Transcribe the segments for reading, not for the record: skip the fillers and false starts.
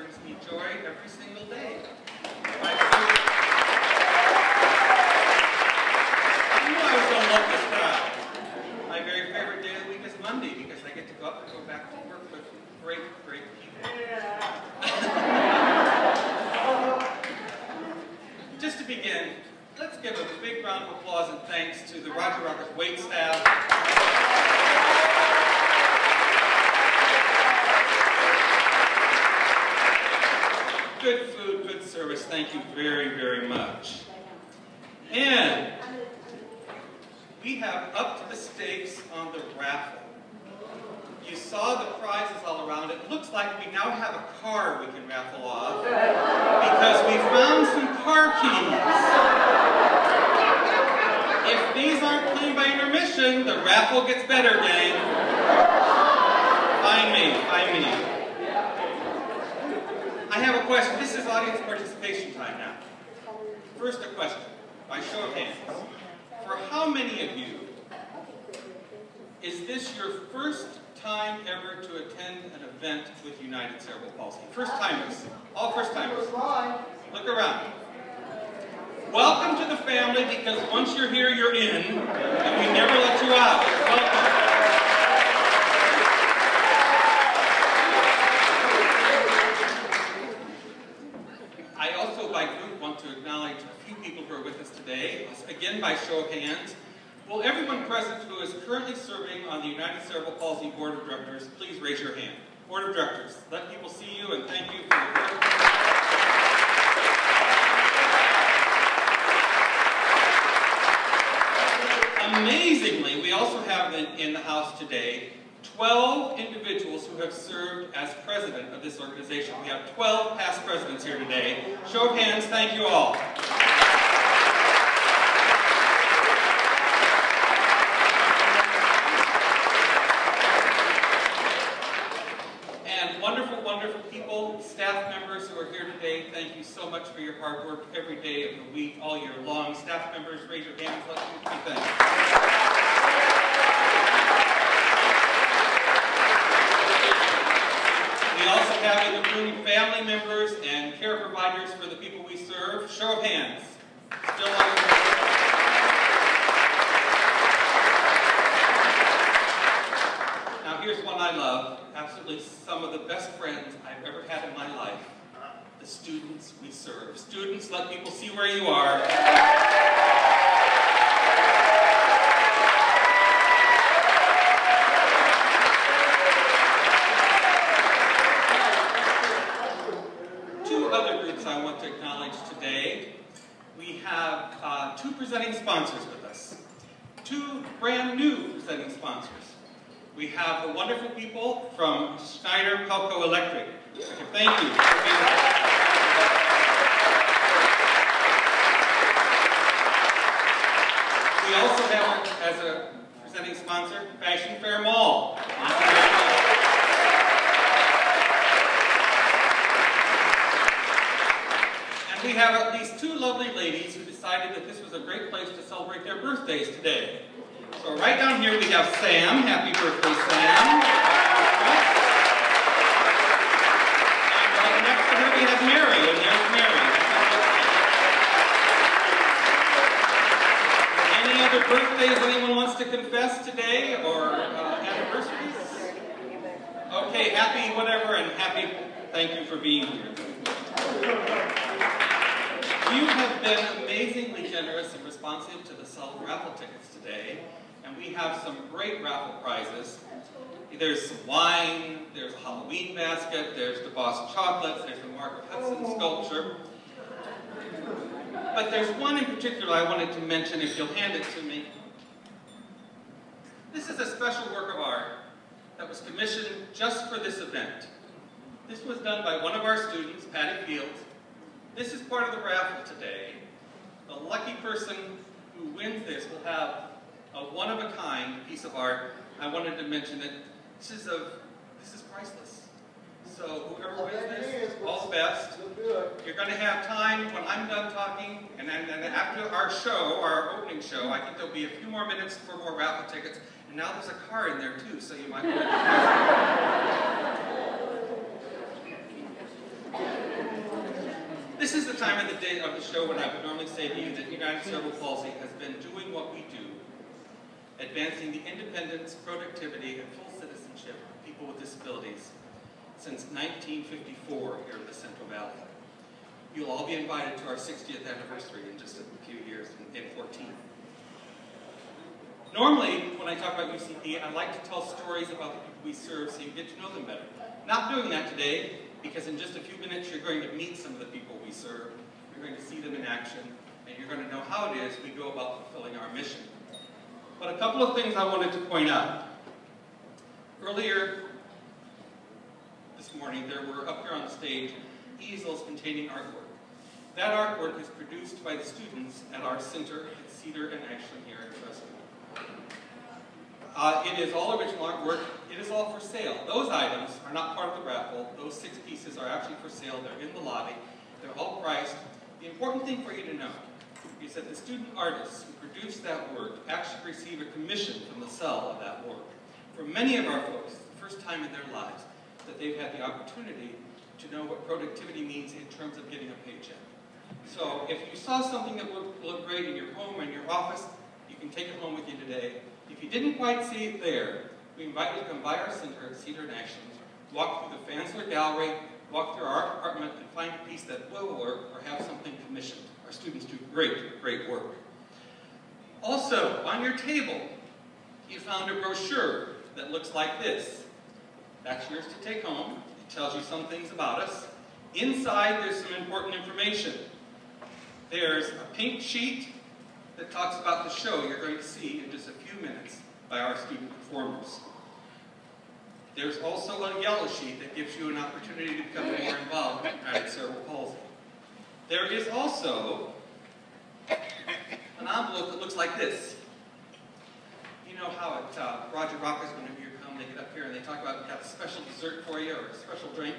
brings me joy every single day. I knew I was going to love this crowd. My very favorite day of the week is Monday because I get to go up and go back to work with great, great people. Just to begin, let's give a big round of applause and thanks to the Rocka's wait staff. Good food, good service, thank you very, very much. And we have upped the stakes on the raffle. You saw the prizes all around. It looks like we now have a car we can raffle off because we found some car keys. If these aren't played by intermission, the raffle gets better, gang. Find me, find me. I have a question. This is audience participation time now. First a question, by show of hands. For how many of you is this your first time ever to attend an event with United Cerebral Palsy? First timers. All first timers. Look around. Welcome to the family because once you're here, you're in, and we never let you out. Welcome. I also, by group, want to acknowledge a few people who are with us today. Again, by show of hands. Will everyone present who is currently serving on the United Cerebral Palsy Board of Directors, please raise your hand. Board of Directors, let people see you and thank you for your work. Amazingly, we also have in the house today 12 individuals who have served as president of this organization. We have 12 past presidents here today. Show of hands, thank you all. And wonderful, wonderful people, staff members who are here today, thank you so much for your hard work every day of the week, all year long. Staff members, raise your hands, let me be thanked. We also have in the room family members and care providers for the people we serve. Show of hands. Still on the Now here's one I love. Absolutely some of the best friends I've ever had in my life. The students we serve. Students, let people see where you are. I want to acknowledge today. We have two presenting sponsors with us. Two brand new presenting sponsors. We have the wonderful people from Schneider Pelco Electric. Thank you. We also have as a presenting sponsor, Fashion Fair Mall. We have at least two lovely ladies who decided that this was a great place to celebrate their birthdays today. So right down here we have Sam. Happy birthday, Sam. And right next to her we have Mary, and there's Mary. Any other birthdays anyone wants to confess today, or anniversaries? Okay, happy whatever, and happy, thank you for being here. You have been amazingly generous and responsive to the sale of raffle tickets today, and we have some great raffle prizes. There's some wine, there's a Halloween basket, there's the Boston chocolates, there's the Margaret Hudson sculpture. But there's one in particular I wanted to mention, if you'll hand it to me. This is a special work of art that was commissioned just for this event. This was done by one of our students, Patty Fields. This is part of the raffle today. The lucky person who wins this will have a one-of-a-kind piece of art. I wanted to mention it. This is priceless. So whoever wins this, all the best. You're going to have time when I'm done talking, and then after our show, our opening show, I think there'll be a few more minutes for more raffle tickets. And now there's a car in there too, so you might want to is the time of the day of the show when I would normally say to you that United Cerebral Palsy has been doing what we do, advancing the independence, productivity, and full citizenship of people with disabilities since 1954 here in the Central Valley. You'll all be invited to our 60th anniversary in just a few years, in 14. Normally, when I talk about UCP, I like to tell stories about the people we serve so you get to know them better. Not doing that today, because in just a few minutes you're going to meet some of the people we serve, you're going to see them in action, and you're going to know how it is we go about fulfilling our mission. But a couple of things I wanted to point out. Earlier this morning, there were up here on the stage easels containing artwork. That artwork is produced by the students at our center at Cedar and Ashland here in Fresno. It is all original artwork. It is all for sale. Those items are not part of the raffle. Those 6 pieces are actually for sale. They're in the lobby. They're all priced. The important thing for you to know is that the student artists who produce that work actually receive a commission from the sale of that work. For many of our folks, it's the first time in their lives that they've had the opportunity to know what productivity means in terms of getting a paycheck. So if you saw something that looked great in your home or in your office, you can take it home with you today. If you didn't quite see it there, we invite you to come by our center at Cedar and Ashland, walk through the Fansler Gallery, walk through our department, and find a piece that will work or have something commissioned. Our students do great, great work. Also, on your table, you found a brochure that looks like this. That's yours to take home. It tells you some things about us. Inside, there's some important information. There's a pink sheet that talks about the show you're going to see in just a few minutes by our student performers. There's also a yellow sheet that gives you an opportunity to become more involved with United Cerebral Palsy. There is also an envelope that looks like this. You know how at Roger Rocka's, whenever you come, they get up here and they talk about we have a special dessert for you or a special drink.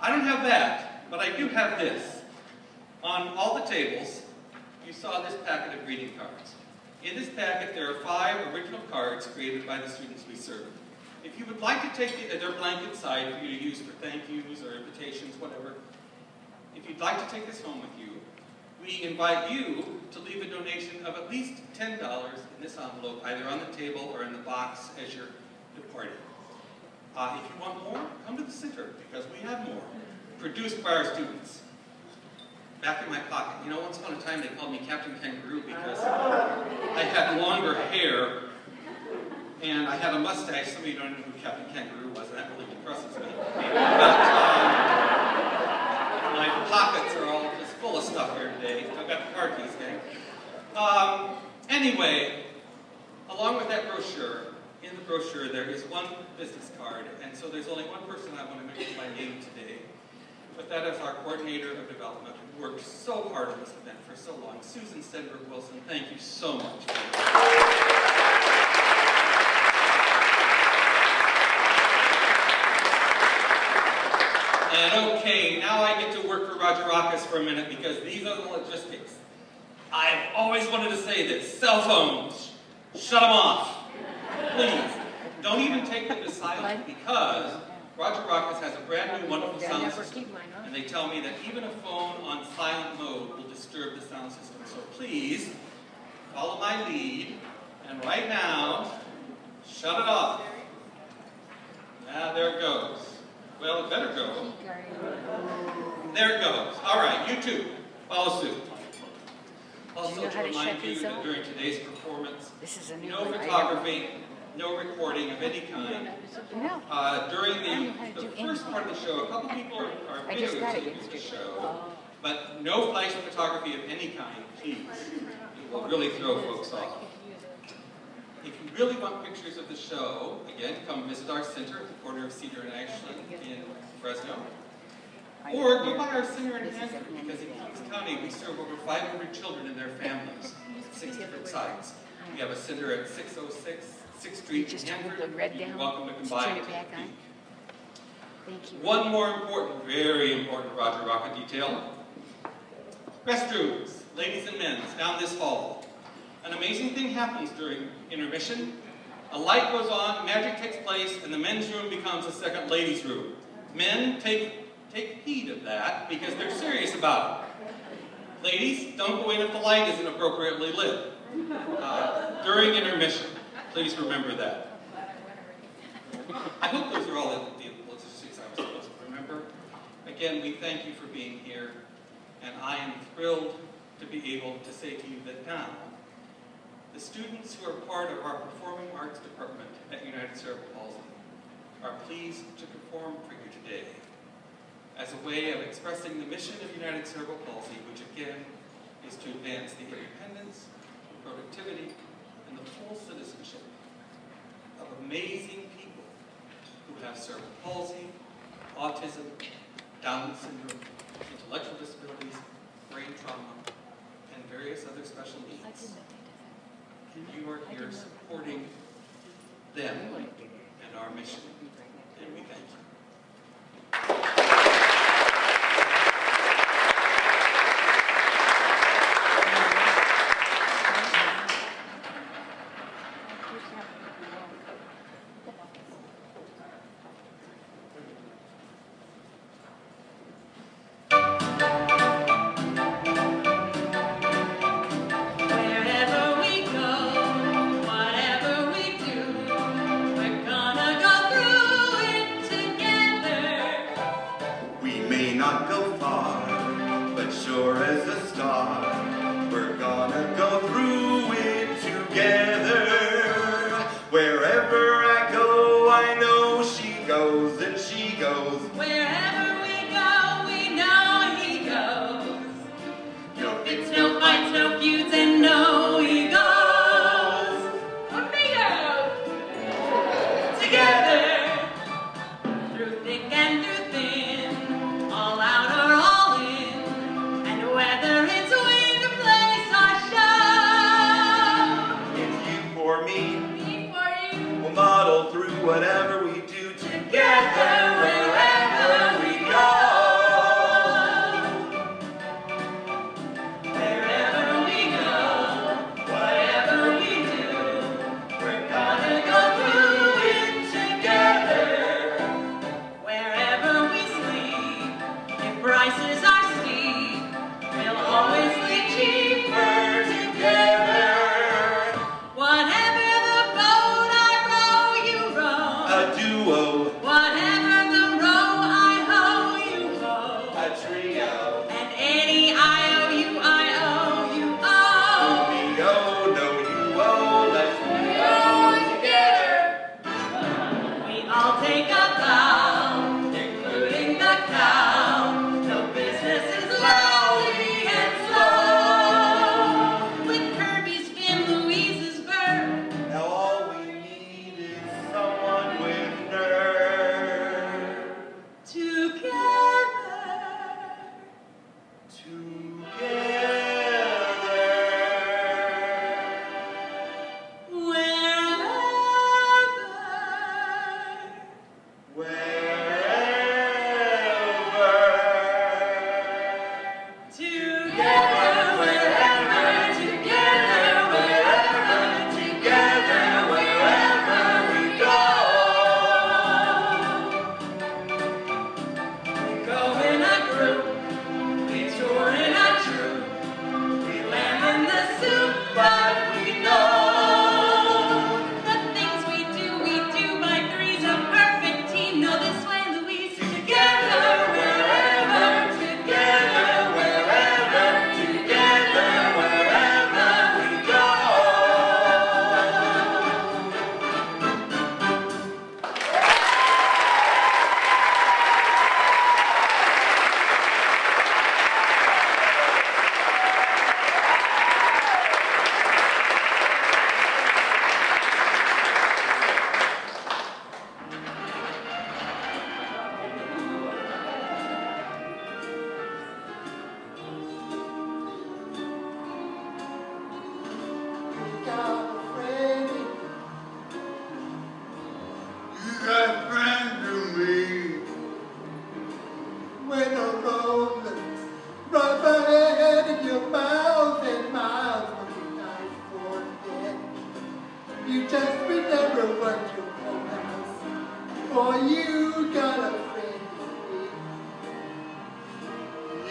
I don't have that, but I do have this. On all the tables, you saw this packet of greeting cards. In this packet, there are 5 original cards created by the students we serve. If you would like to take they're blank inside for you to use for thank yous or invitations, whatever. If you'd like to take this home with you, we invite you to leave a donation of at least $10 in this envelope, either on the table or in the box as you're departing. If you want more, come to the center, because we have more, produced by our students. Back in my pocket. You know, once upon a time they called me Captain Kangaroo because I had longer hair and I had a mustache. Some of you don't know who Captain Kangaroo was, and that really depresses me. But my pockets are all just full of stuff here today. I've got the car keys, gang. Anyway, along with that brochure, in the brochure there is one business card, and so there's only one person I want to mention by name today. But that is our coordinator of development, who worked so hard on this event for so long, Susan Stenberg Wilson. Thank you so much. And okay, now I get to work for Roger Rocka's for a minute, because these are the logistics. I've always wanted to say this. Cell phones, shut them off. Please, don't even take them to silent, because Roger Rocka's has a brand new wonderful sound system, and they tell me that even a phone on silent mode will disturb the sound system. So please, follow my lead, and right now, shut it off. Now there it goes. Well, it better go. There it goes. All right, you too, follow suit. Also, to remind you that during today's performance, no photography, no recording of any kind. During the first part of the show, a couple people are videotaping the show, but no flash photography of any kind, please. It will really throw folks off. If you really want pictures of the show, again, come visit our center at the corner of Cedar and Ashland in Fresno. Or go by our center in Hanford, because in Kings County we serve over 500 children and their families at 6 different sites. We have a center at 606 6th Street in Hanford. You're welcome to come by and take a peek. Thank you. One more important, very important Roger Rocka detail. Restrooms, ladies and men, down this hall. An amazing thing happens during intermission. A light goes on, magic takes place, and the men's room becomes a second ladies' room. Men, take heed of that, because they're serious about it. Ladies, don't go in if the light isn't appropriately lit. During intermission, please remember that. I hope those are all the logistics I was supposed to remember. Again, we thank you for being here, and I am thrilled to be able to say to you that now, the students who are part of our Performing Arts Department at United Cerebral Palsy are pleased to perform for you today as a way of expressing the mission of United Cerebral Palsy, which again is to advance the independence, productivity, and the full citizenship of amazing people who have cerebral palsy, autism, Down syndrome, intellectual disabilities, brain trauma, and various other special needs. And you are here supporting them and our mission, and we thank you.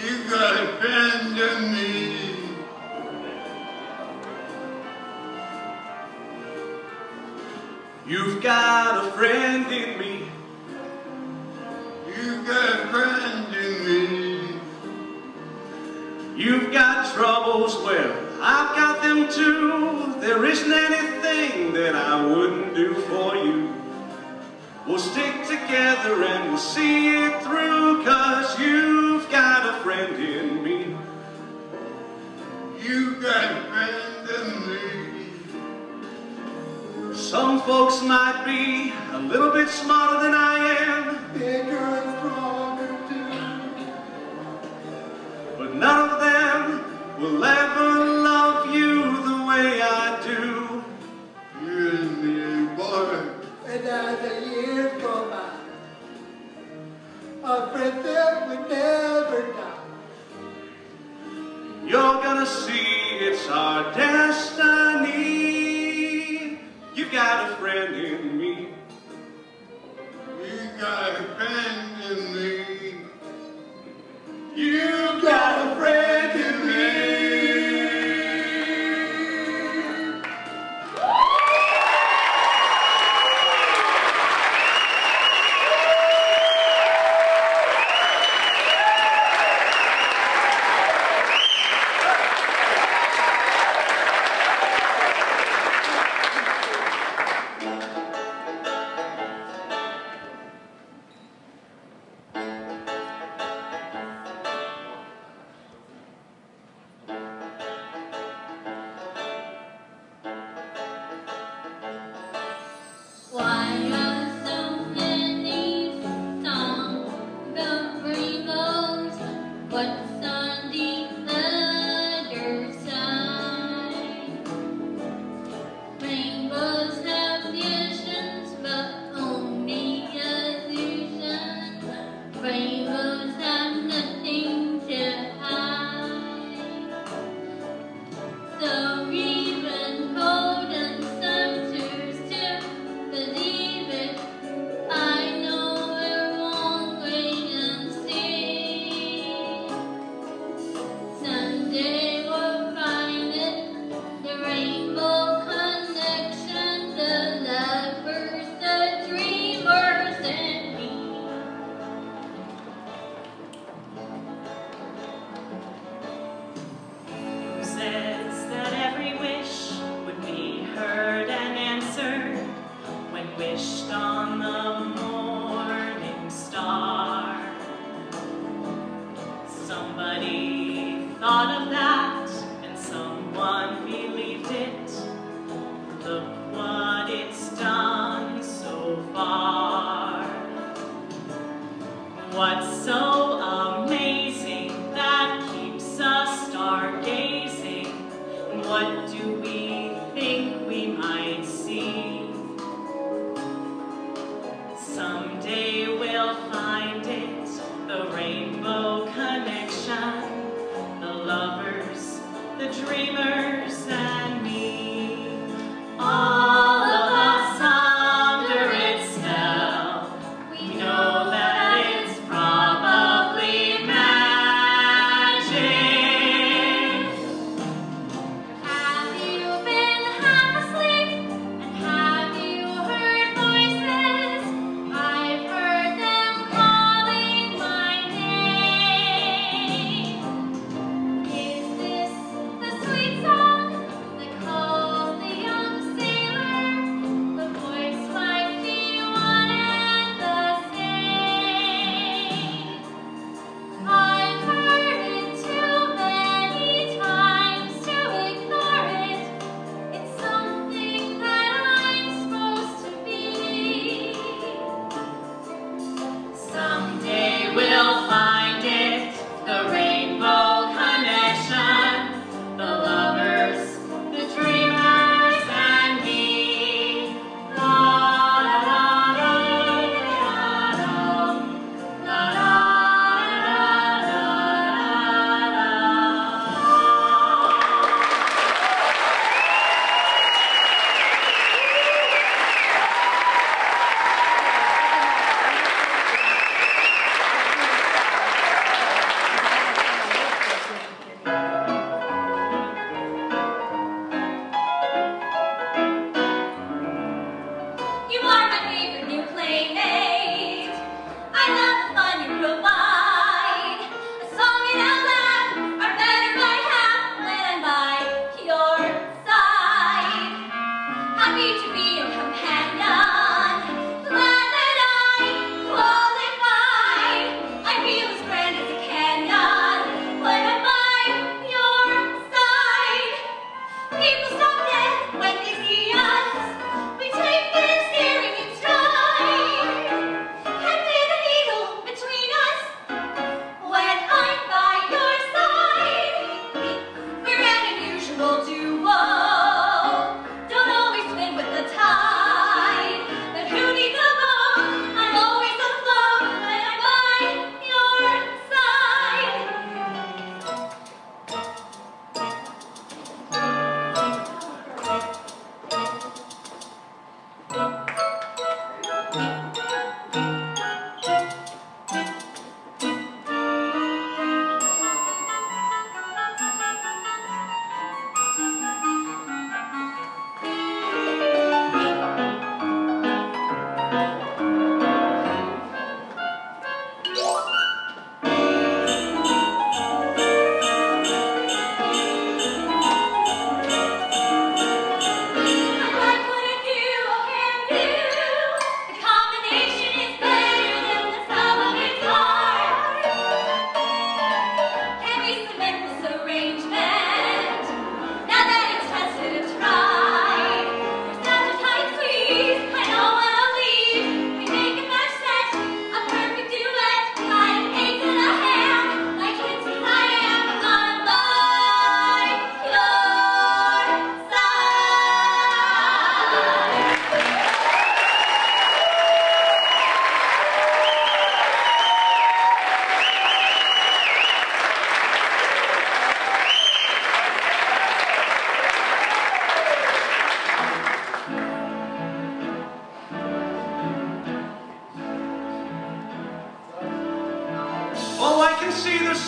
You got a friend in me. You've got a friend in me. You've got a friend in me. You've got troubles, well, I've got them too. There isn't anything that I wouldn't do for you. We'll stick together and we'll see it through, 'cause you've got a friend in me. You've got a friend in me. Some folks might be a little bit smarter than I am, Bigger and stronger too. but none of them will ever love you the way I do. You and me, boy. And as the years go by, our friendship will never die. You're gonna see it's our destiny. You got a friend in me. You got a friend in me. You got a friend in me. Sweet song.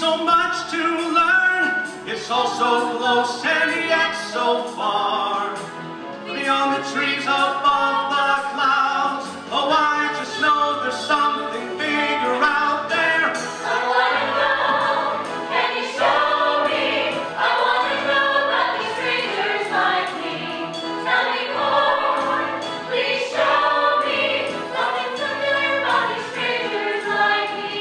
so much to learn. It's all so close and yet so far. Beyond the trees, above the clouds. Oh, I just know there's something bigger out there. I wanna know, can you show me? I wanna know about these strangers like me. Tell me more, please show me. Something familiar about these strangers like me.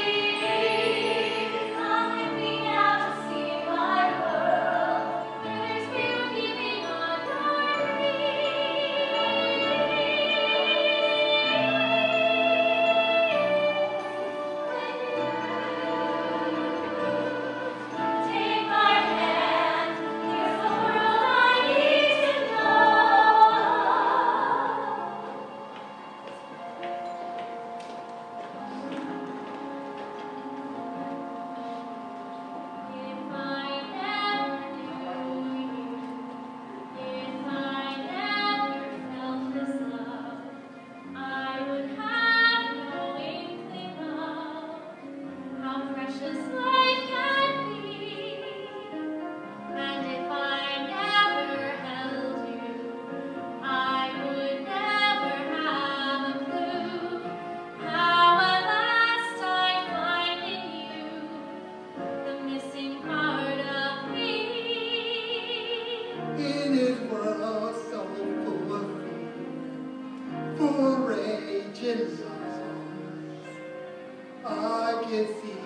Come with me out to see my world. There's beauty beyond our Take my hand, there's a world I need to know. If I never knew you, if I never felt this love, I would have no inkling of how precious life can be. And if I never held you, I would never have a clue how at last I find in you the missing part of me. In this world so full of fear, for rage and loss, I can see